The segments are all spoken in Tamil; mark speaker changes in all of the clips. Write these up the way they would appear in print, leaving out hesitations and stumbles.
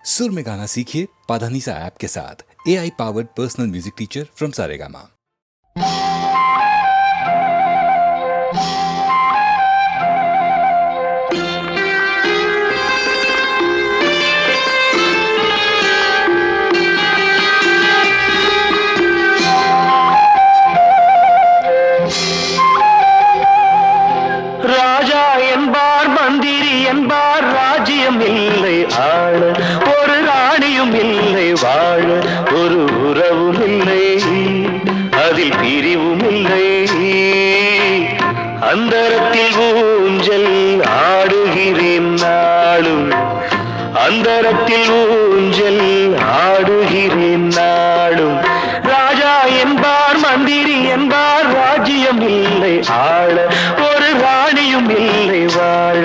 Speaker 1: सुर में गाना सीखिए पाधानीसा ऐप के साथ। AI powered personal music teacher from Saregama.
Speaker 2: ராஜா என்பார் மந்திரி என்பார் ராஜ்யம் இல்லை ஆள, ஒரு ராணியும் இல்லை வாழ, ஒரு உறவும் இல்லை அதில் பிரிவும் இல்லை. அந்தரத்தில் ஊஞ்சல் ஆடுகிறேன் நாளும், அந்தரத்தில் ஊஞ்சல் ஆடுகிறேன் நாளும். ராஜா என்பார் மந்திரி என்பார் ராஜ்யம் இல்லை ஆள, ஒரு ராணியும் இல்லை வாழ.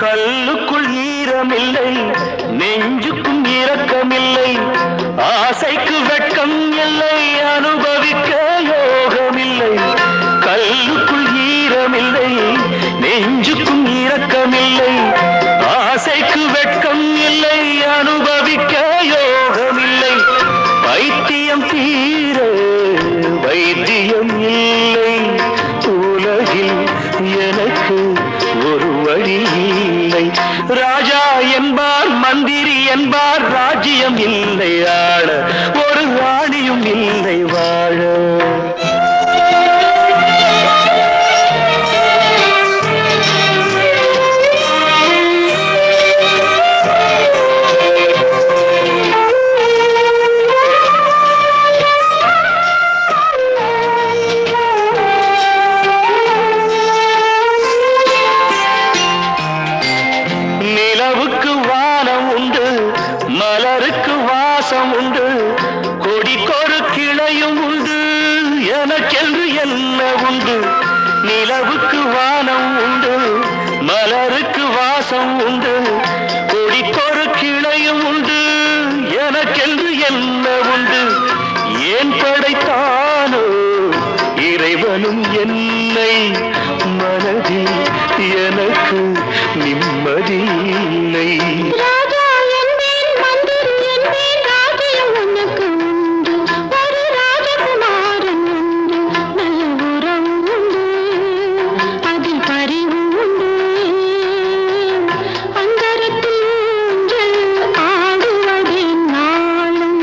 Speaker 2: கல்லுக்குள் ஈரமில்லை, நெஞ்சுக்கும் இரக்கமில்லை, ஆசைக்கு வெட்கம் இல்லை, அனுபவிக்க யோகமில்லை. கல்லுக்குள் ஈரமில்லை, நெஞ்சுக்கும் இரக்கமில்லை, ஆசைக்கு வெட்கம் இல்லை, அனுபவிக்க யோகமில்லை. வைத்தியம் தீர வைத்தியம் இல்லை, உலகில் எனக்கு ஒரு வழி இல்லை. ராஜா என்பார் மந்திரி என்பார் ராஜ்யம் இல்லை ஆள, ஒரு ராணியும் இல்லை வாழ. நிலவுக்கு வானம் உண்டு, மலருக்கு வாசம் உண்டு, கொடிக்கொரு கிளையும் உண்டு, எனக்கென்று என்ன உண்டு. நிலவுக்கு வானம் உண்டு, மலருக்கு வாசம் உண்டு, கொடிக்கொரு கிளையும் உண்டு, எனக்கென்று என்ன உண்டு. ஏன் படைத்தானோ இறைவனும் என்னை, மனதில் எனக்கு நிம்மதி இல்லை.
Speaker 3: ராஜா என்பேன் மந்திரி என்பேன் ராஜ்யம் உனக்கு உண்டு, ஒரு ராஜகுமாரன் உண்டு, நல்ல உறவு உண்டு, அதில் பரிவு உண்டு. அந்தரத்தில் ஊஞ்சல் ஆடுவதே நாளும்.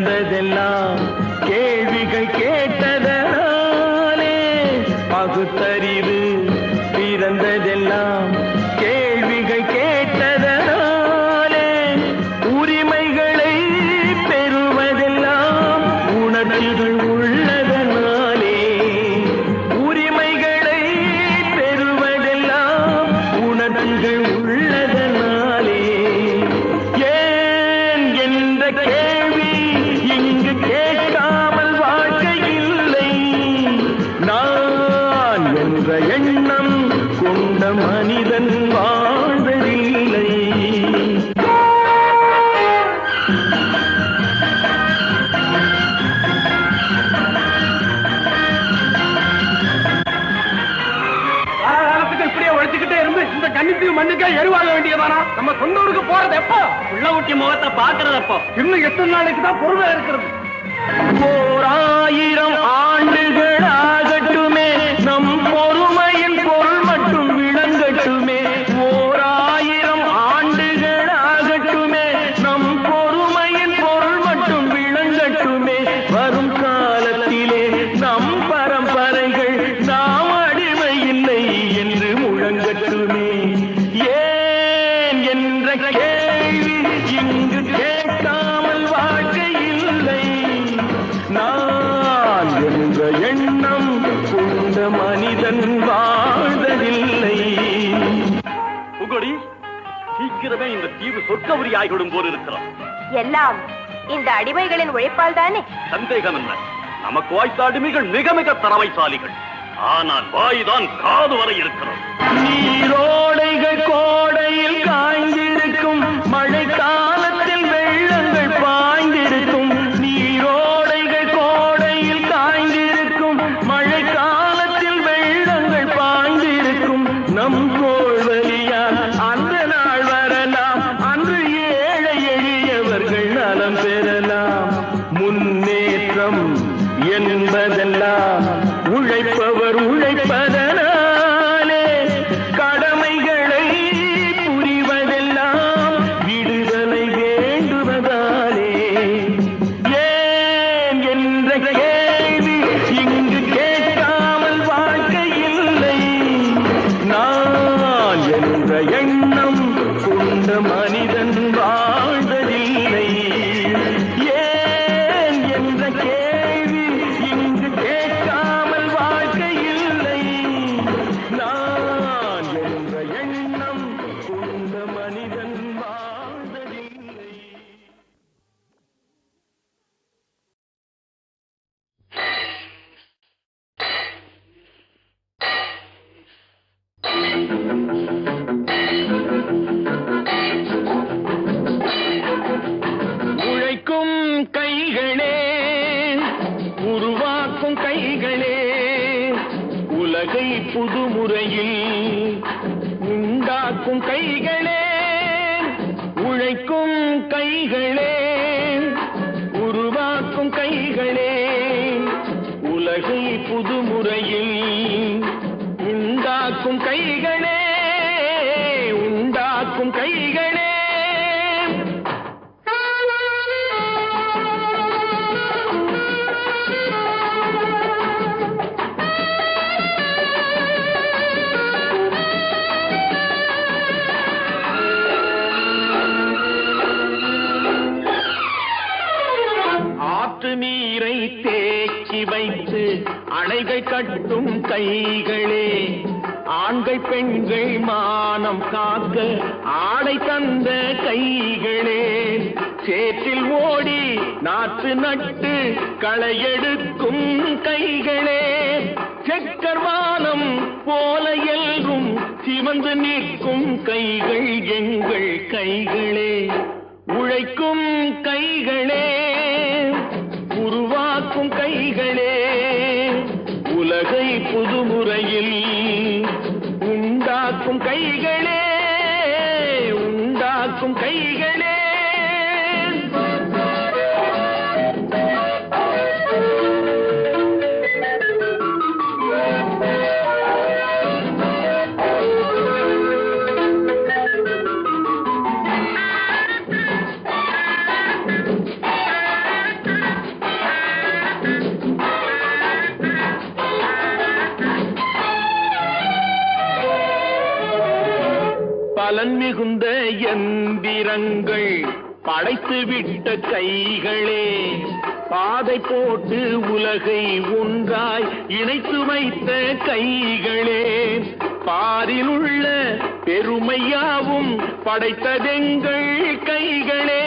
Speaker 2: பிறந்ததெல்லாம் கேள்விகள் கேட்டதனாலே பகுத்தறிவு பிறந்ததெல்லாம் கேள்விகள் கேட்டதனாலே உரிமைகளை பெறுவதெல்லாம் உணர்வுகள் உள்ளதனாலே உரிமைகளை பெறுவதெல்லாம் உணர்வுகள் உள்ளதனாலே ஏன் என்ற கேள்வி இங்கு கேட்காமல் வாழ்க்கை இல்லை நான் என்ற எண்ணம் கொண்ட மனிதன் வாழ்வதில்லை
Speaker 4: இப்படியே உழைச்சுக்கிட்டே இருந்து இந்த கன்னித்தீவு மண்ணுக்கே எருவாக வேண்டியதானா? நம்ம சொந்த ஊருக்கு போறது எப்போ? உள்ள ஊட்டி முகத்தை பாக்குறது எப்போ? இன்னும் எத்தனை நாளைக்கு தான் பொறுமை இருக்கிறது?
Speaker 2: 1000 ஆண்டுகள் ஆகட்டுமே நம் பொறுமையின் பொருள் மட்டும் விளங்கட்டுமே 1000 ஆண்டுகள் ஆகட்டுமே நம் பொறுமையின் பொருள் மட்டும் விளங்கட்டுமே வரும் காலத்திலே நம் பரம்பரைகள் நாம் அடிமை இல்லை என்று முழங்கட்டுமே ஏன் என்ற கேள்வி இங்கு கேட்காமல் வாழ்க்கை இல்லை நான் என்ற எண்ணம் கொண்ட மனிதன் வாழ்வதில்லை
Speaker 4: உகடி சீக்கிரமே இந்த தீவு சொர்க்கவரி ஆகிவிடும் போல் இருக்கிறோம்.
Speaker 5: எல்லாம் இந்த அடிமைகளின் உழைப்பால் தானே?
Speaker 4: சந்தேகம் என்ன, நமக்கு வாய்த்த அடிமைகள் மிக மிக திறமைசாலிகள். ஆனால் வாய்தான் காது வரை இருக்கிறது.
Speaker 2: நீரோடைகள் கோடையில் காய்ந்திருக்கும் மழை காலத்தில் வெள்ளங்கள் பாய்ந்திருக்கும் நீரோடைகள் கோடையில் காய்ந்திருக்கும் மழை காலத்தில் வெள்ளங்கள் பாய்ந்திருக்கும் நம் கோள்வழியால் அந்த நாள் வரலாம் அன்று ஏழை எளியவர்கள் நலம் பெறலாம் முன்னேற்றம் என்பதெல்லாம் உழைப்பவர் உழைப்பதனாலே கடமைகளை புரிவதெல்லாம் விடுதலை வேண்டுவதாலே ஏன் என்ற கேள்வி இங்கு கேட்காமல் வாழ்க்கை இல்லை நான் என்ற எண்ணம் கொண்ட மனிதன் வாழ்வதில்லை ஏன் என்ற கேள்வி இங்கு கேட்காமல் வாழ்க்கை இல்லை நான் என்ற எண்ணம் கொண்ட மனிதன் வாழ்வதில்லை உழைக்கும் கைகளே உருவாக்கும் கைகளே உலகை புதுமுறையில் உண்டாக்கும் கைகளே உழைக்கும் கைகளே உருவாக்கும் கைகளே உலகை புதுமுறையில் உண்டாக்கும் கைகளே உண்டாக்கும் கைகளே ஆற்று நீரை தேக்கி வைத்து அணைகள் கட்டும் கைகளே ஆண்கள் பெண்கள் மானம் காக்க ஆடை தந்த கைகளே சேற்றில் ஓடி நாற்று நட்டு களையெடுக்கும் கைகளே செக்கர்வானம் போல எல்கும் சிவந்து நிற்கும் கைகள் எங்கள் கைகளே உழைக்கும் கைகளே உருவாக்கும் கைகளே உலகை புதுமுறையில் உண்டாக்கும் கைகளே உண்டாக்கும் கைகளே மிகுந்த எந்திரங்கள் படைத்து விட்ட கைகளே, பாதை போட்டு உலகை ஒன்றாய் இணைத்து வைத்த கைகளே, பாரில் உள்ள பெருமையாவும் படைத்ததெங்கள் கைகளே,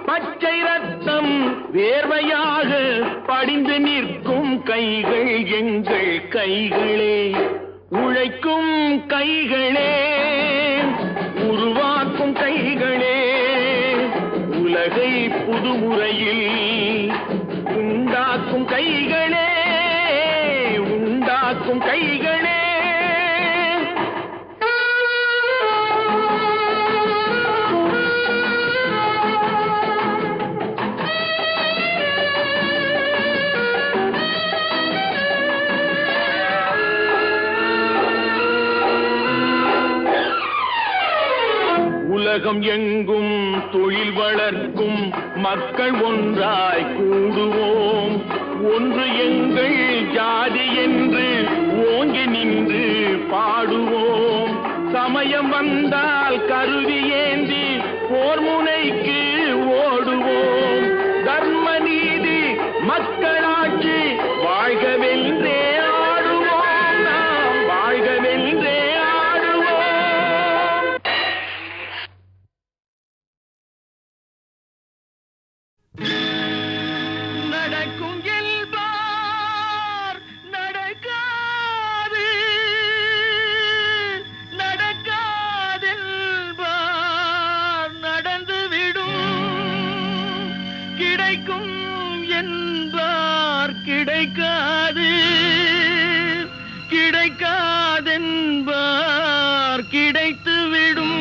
Speaker 2: பச்சை ரத்தம் வேர்வையாக படிந்து நிற்கும் கைகள் எங்கள் கைகளே, உழைக்கும் கைகளே, உருவாக்கும் கைகளே, உலகை புதுமுறையில் உண்டாக்கும் கைகளே, உண்டாக்கும் கைகளே. உலகம் எங்கும் தொழில் வளர்க்கும் மக்கள் ஒன்றாய் கூடுவோம், ஒன்று எங்கள் ஜாதி என்று ஓங்கி நின்று பாடுவோம், சமயம் வந்தால் கருவி ஏந்தி போர் முனைக்கு ஓடுவோம், தர்ம நீதி மக்களாட்சி வாழ்கவென்றே ஆடுவோம், நாம் வாழ்கவென்றே ஆடுவோம். நடக்கும் என்பார் நடக்காது, நடக்காதென்பார் நடந்துவிடும், கிடைக்கும் என்பார் கிடைக்காது, கிடைக்காதென்பார் கிடைத்துவிடும்.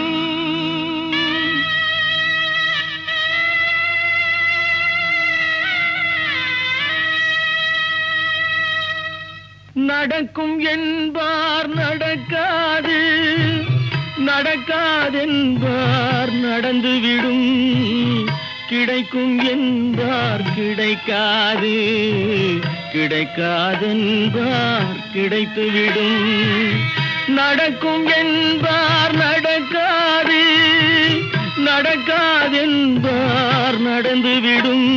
Speaker 2: நடக்கும் என்பார் நடக்காது, நடக்காதென்பார் நடந்துவிடும், கிடைக்கும் என்பார் கிடைக்காது, கிடைக்காதென்பார் கிடைத்துவிடும். நடக்கும் என்பார் நடக்காது, நடக்காதென்பார் நடந்துவிடும்,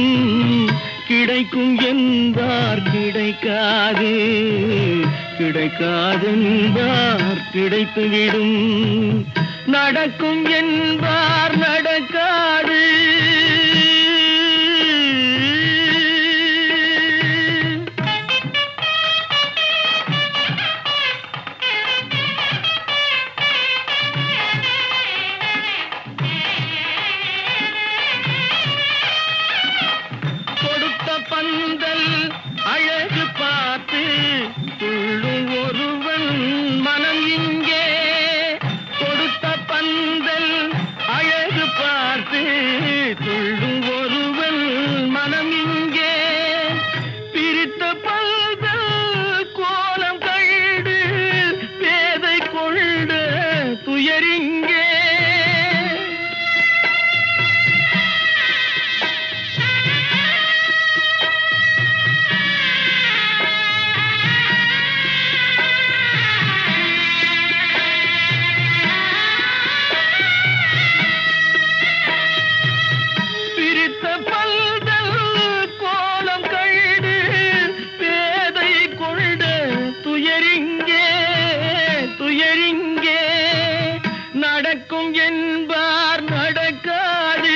Speaker 2: கிடைக்கும் என்பார் கிடைக்காது, கிடைக்காதென்பார் கிடைத்துவிடும். நடக்கும் என்பார் நடக்காது. பந்தல் அழகு பார்த்து துள்ளும் ஒருவன் மனம் இங்கே, கொடுத்த பந்தல் அழகு பார்த்து துள்ளும் ஒருவன் மனம் இங்கே, பிரித்த பந்தல் கோலம் கண்டு பேதை கொண்ட துயரிங்கே. நடக்கும் என்பார் நடக்காது.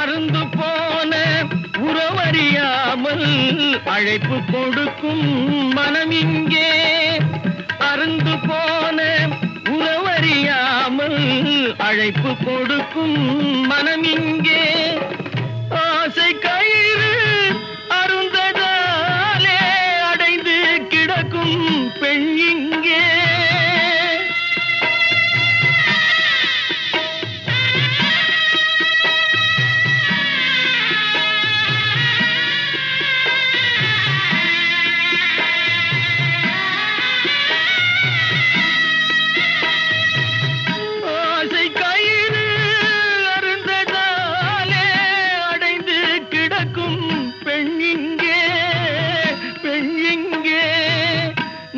Speaker 2: அருந்து போன உறவறியாமல் அழைப்பு கொடுக்கும் மனம் இங்கே, அருந்து போன உறவறியாமல் அழைப்பு கொடுக்கும் மனம் இங்கே, ஆசை கயிறு அருந்ததாலே அடைந்து கிடக்கும் பெண் இங்கே.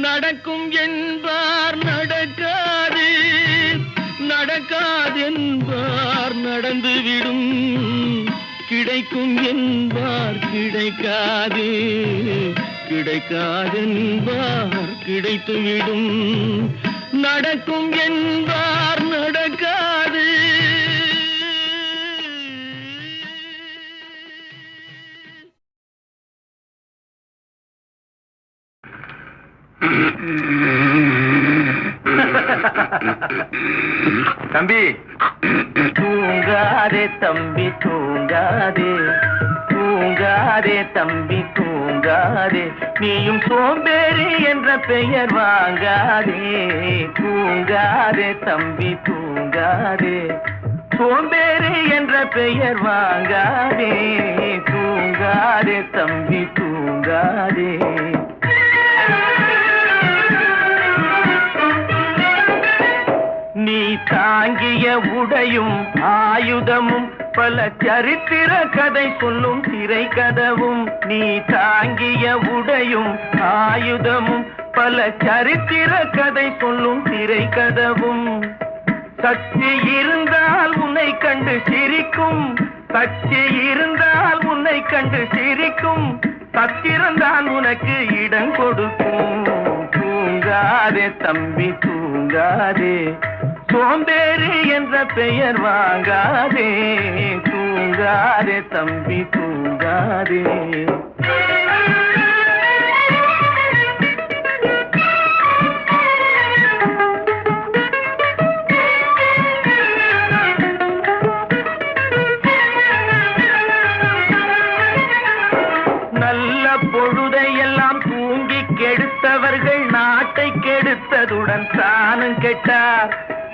Speaker 2: நடக்கும் என்பார் நடக்காது, நடக்காதென்பார் நடந்துவிடும், கிடைக்கும் என்பார் கிடைக்காது, கிடைக்காதென்பார் கிடைத்துவிடும், நடக்கும் என்பார் நடக்காது.
Speaker 4: தம்பி
Speaker 2: தூங்காதே தம்பி தூங்காதே, தூங்காதே தம்பி தூங்காதே, நீயும் சோம்பேறி என்ற பெயர் வாங்காதே, தூங்காதே தம்பி தூங்காதே, சோம்பேறி என்ற பெயர் வாங்காதே, தூங்காதே தம்பி தூங்காதே. நீ தாங்கிய உடையும் ஆயுதமும் பல சரித்திர கதை சொல்லும் திரை கதவும், நீ தாங்கிய உடையும் ஆயுதமும் பல சரித்திர கதை சொல்லும் திரை கதவும், சக்தி இருந்தால் உன்னை கண்டு சிரிக்கும், சக்தி இருந்தால் உன்னை கண்டு சிரிக்கும், சத்திரந்தான் உனக்கு இடம் கொடுக்கும், தூங்காதே தம்பி தூங்காதே, சோம்பேறி என்ற பெயர் வாங்காதே, தூங்காதே தம்பி தூங்காதே. நல்ல பொழுதையெல்லாம் தூங்கி கெடுத்தவர்கள் நாட்டை கெடுத்ததுடன் தானும் கெட்டார்,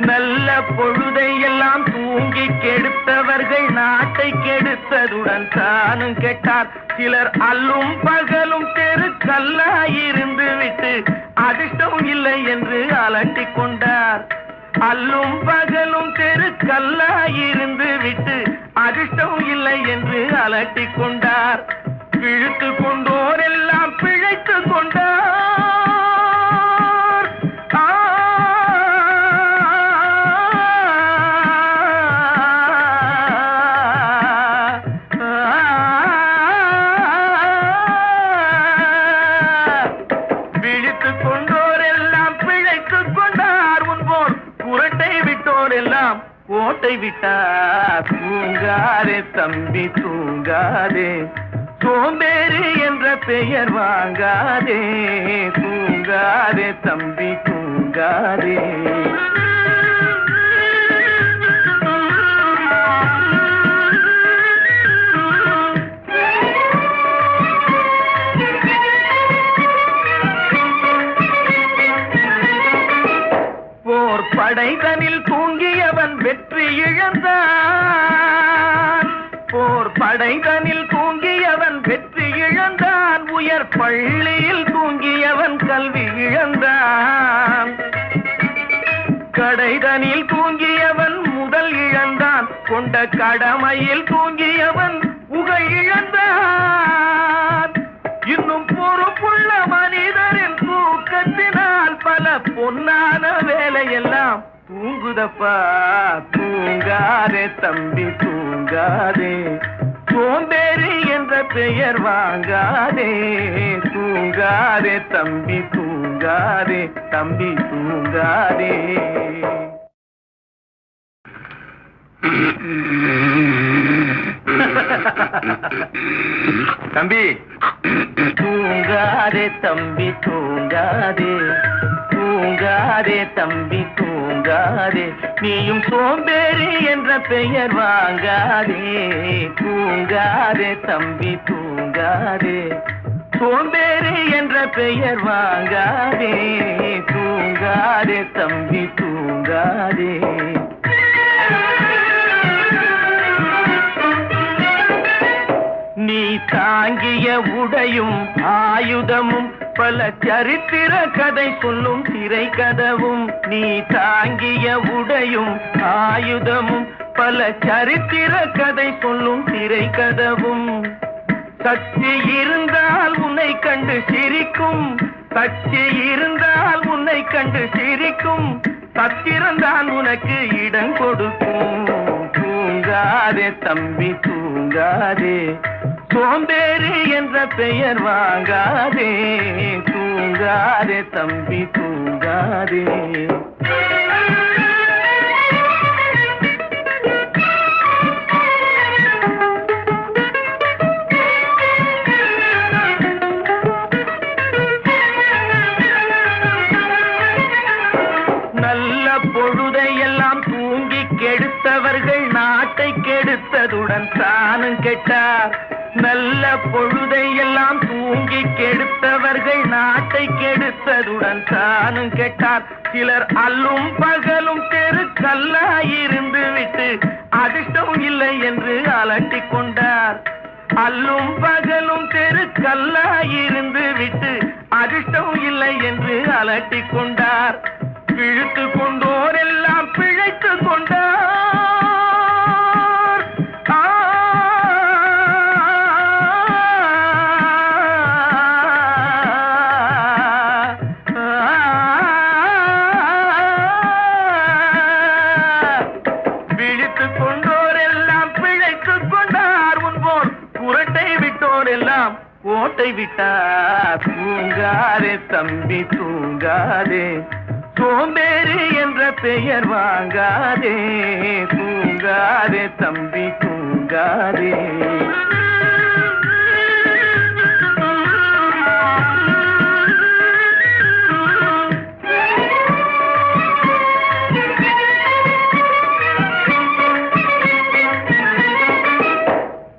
Speaker 2: நல்ல பொழுதையெல்லாம் தூங்கி கெடுத்தவர்கள் நாட்டை கெடுத்ததுடன் தானும் கெட்டார். சிலர் அல்லும் பகலும் தெருக்கல்லாயிருந்து விட்டு அதிர்ஷ்டம் இல்லை என்று அலட்டிக் கொண்டார், அல்லும் பகலும் தெருக்கல்லாயிருந்து விட்டு அதிர்ஷ்டம் இல்லை என்று அலட்டிக் கொண்டார். பிழைத்து கொண்டோர் எல்லாம் பிழைத்து கொண்டார், பிழைத்து கொண்டோர் எல்லாம் பிழைத்து கொண்டார், முன்போர் புரட்டை விட்டோர் எல்லாம் கோட்டை விட்டார். தூங்காதே தம்பி தூங்காதே, சோம்பேறி என்ற பெயர் வாங்காதே, தூங்காதே தம்பி தூங்காதே. போர் படைதனில் தூங்கியவன் வெற்றி இழந்தான், போர் படைதனில் தூங்கியவன் வெற்றி இழந்தான், உயர் பள்ளியில் தூங்கியவன் கல்வி இழந்தான், கடைதனில் தூங்கியவன் முதல் இழந்தான், கொண்ட கடமையில் தூங்கியவன் புகழ் இழந்தான். இன்னும் பொறுப்புள்ள மனிதரின் தூக்கத்தினால் பல பொன்னான வேலையெல்லாம் தூங்குதப்பா, தூங்காதே தம்பி தூங்காதே, சோம்பேறி என்ற பெயர் வாங்காதே, தூங்காதே தம்பி தூங்காதே, தம்பி தூங்காதே.
Speaker 4: தம்பி
Speaker 2: தூங்காதே தம்பி தூங்காதே, தூங்காதே தம்பி தூங்காதே, நீயும் சோம்பேறி என்ற பெயர் வாங்காதே, தூங்காதே தம்பி தூங்காதே, சோம்பேறி என்ற பெயர் வாங்காதே, தூங்காதே தம்பி தூங்காதே. நீ தாங்கிய உடையும் ஆயுதமும் பல சரித்திர கதை சொல்லும் திரை கதவும், நீ தாங்கிய உடையும் ஆயுதமும் பல சரித்திர கதை சொல்லும் திரை கதவும், சக்தி இருந்தால் உன்னை கண்டு சிரிக்கும், தச்சி இருந்தால் உன்னை கண்டு சிரிக்கும், தத்திருந்தால் உனக்கு இடம் கொடுக்கும். தூங்காதே தம்பி தூங்காதே, சோம்பேறி என்ற பெயர் வாங்காதே. தூங்காதே தம்பி தூங்காதே. நல்ல பொழுதையெல்லாம் தூங்கி கெடுத்தவர்கள் நாட்டை கெடுத்ததுடன் தானும் கெட்டார். நல்ல பொழுதையெல்லாம் தூங்கி கெடுத்தவர்கள் நாட்டை கெடுத்ததுடன் தானும் கெட்டார். சிலர் அல்லும் பகலும் தெருக்கல்லாயிருந்து விட்டு அதிர்ஷ்டம் இல்லை என்று அலட்டிக் கொண்டார். அல்லும் பகலும் தெருக்கல்லாயிருந்து விட்டு அதிர்ஷ்டம் இல்லை என்று அலட்டிக் கொண்டார். பிழைத்து கொண்டோர் எல்லாம் பிழைத்து கொண்டார். விழித்து கொண்டோர் எல்லாம் பிழைத்து கொண்டார். உன்போர் புரட்டை விட்டோர் எல்லாம் ஓட்டை விட்டார். தூங்காதே தம்பி தூங்காதே, சோம்பேறி என்ற பெயர் வாங்காதே. தூங்காதே தம்பி தூங்காதே.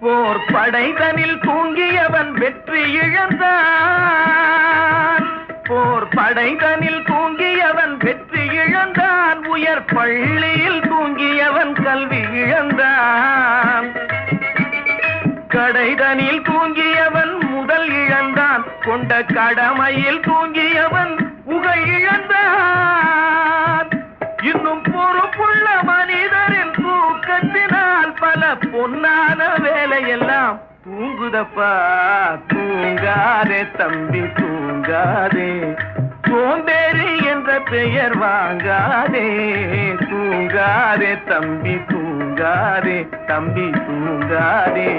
Speaker 2: போர் படைதனில் தூங்கியவன் வெற்றி இழந்தான். போர் படைதனில் தூங்கியவன் வெற்றி இழந்தான். உயர் பள்ளியில் தூங்கியவன் கல்வி இழந்தான். கடைதனில் தூங்கியவன் முதல் இழந்தான். கொண்ட கடமையில் தூங்கியவன் புகழ் இழந்தான். இன்னும் பொறுப்புள்ள மனிதரின் தூக்கத்தினால் பல பொன்னான வேலையெல்லாம் தூங்குதப்பா. தூங்காதே தம்பி தூங்காதே, சோம்பேறி என்ற பெயர் வாங்காதே. தூங்காதே தம்பி தூங்காதே, தம்பி தூங்காதே.